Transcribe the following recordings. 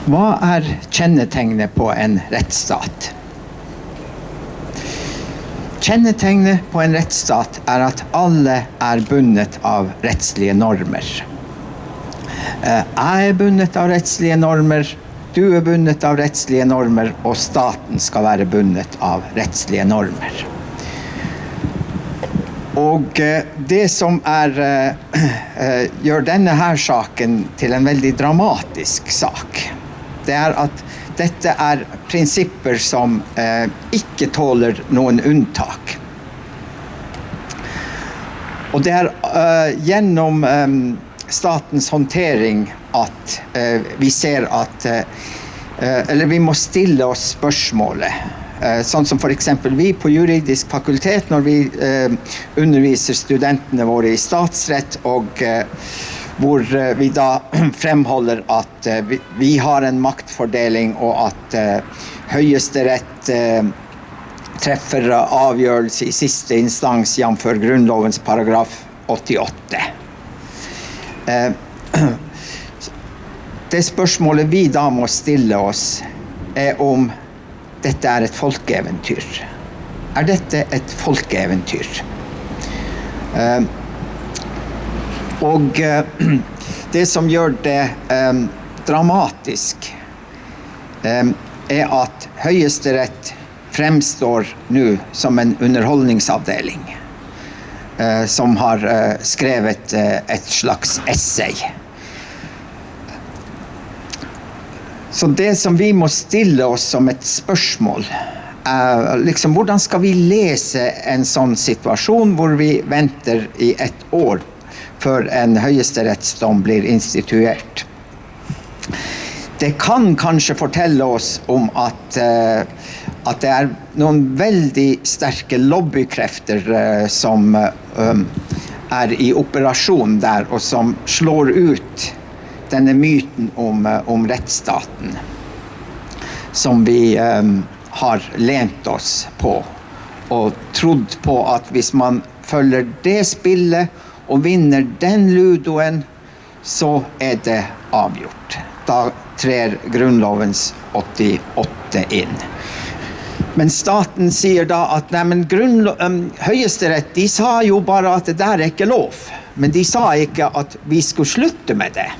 Hva kjennetegnet på en rettsstat? Kjennetegnet på en rettsstat at alle bundet av rettslige normer. Jeg bundet av rettslige normer, du bundet av rettslige normer, og staten skal være bundet av rettslige normer. Og det som gjør denne her saken til en veldig dramatisk sak, det at dette prinsipper som ikke tåler noen unntak. Og det gjennom statens håndtering at vi ser at eller vi må stille oss spørsmålet. Sånn som for eksempel vi på juridisk fakultet når vi underviser studentene våre i statsrett og hvor vi da fremholder at vi har en maktfordeling og at Høyesterett treffer avgjørelse i siste instans jf. Grunnlovens paragraf 88. Det spørsmålet vi da må stille oss om dette et folkeeventyr. Dette et folkeeventyr? Og det som gjør det dramatisk at Høyesterett fremstår nå som en underholdningsavdeling som har skrevet et slags essay. Så det som vi må stille oss som et spørsmål liksom, hvordan skal vi lese en sånn situasjon hvor vi venter i et år før en høyesterettsdom blir instituert? Det kan kanskje fortelle oss om at det noen veldig sterke lobbykrefter som i operasjon der, og som slår ut denne myten om rettsstaten som vi har lent oss på og trodd på at hvis man følger det spillet og vinner den ludoen, så det avgjort. Da trer Grunnlovens 88 inn. Men staten sier da at Høyesterett, de sa jo bare at det der ikke lov, men de sa ikke at vi skulle slutte med det.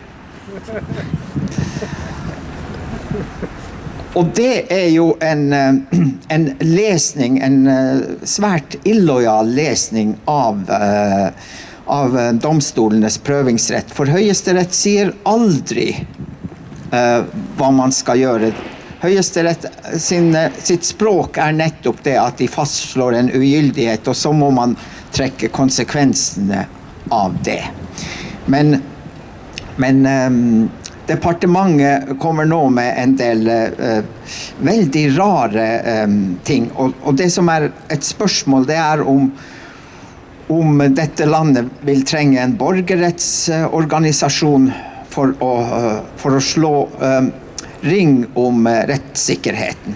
Og det jo en lesning, en svært illojal lesning av domstolenes prøvingsrett. For Høyesterett sier aldri hva man skal gjøre. Høyesterett sitt språk nettopp det at de fastslår en ugyldighet, og så må man trekke konsekvensene av det. Men departementet kommer nå med en del veldig rare ting, og det som et spørsmål, det om dette landet vil trenge en borgerrettsorganisasjon for å slå ring om rettssikkerheten.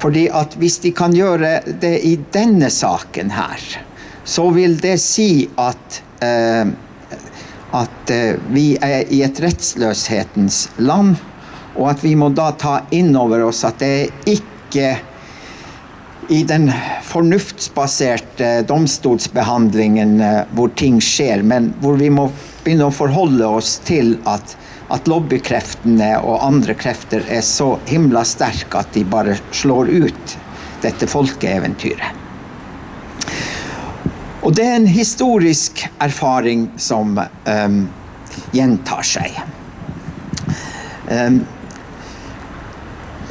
Fordi at hvis de kan gjøre det i denne saken her, så vil det si at vi i et rettsløshetens land, og at vi må da ta inn over oss at det ikke i den fornuftsbaserte domstolsbehandlingen hvor ting skjer, men hvor vi må begynne å forholde oss til at lobbykreftene og andre krefter så himla sterke at de bare slår ut dette folkeeventyret. Og det en historisk erfaring som gjentar seg.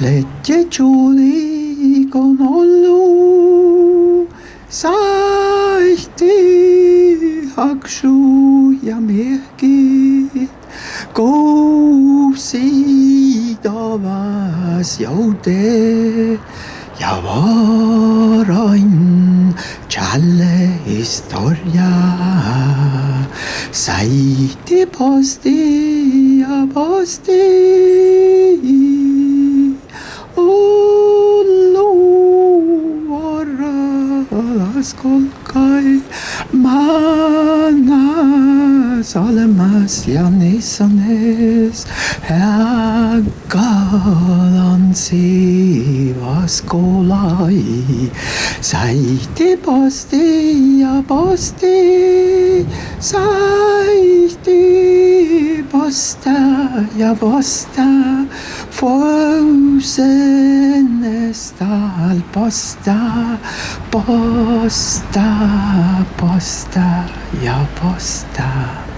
Letje tjoli kon hollo saiti hakshu ja merkit go sida vas jaude ja varain challe historia saiti posti ja posti ollo vara skolkai manas olemas ja neis on ees hea kalan siivas kolai saiti posti ja posti saiti posta ja posta Fuusenestal posta, posta, posta ja posta.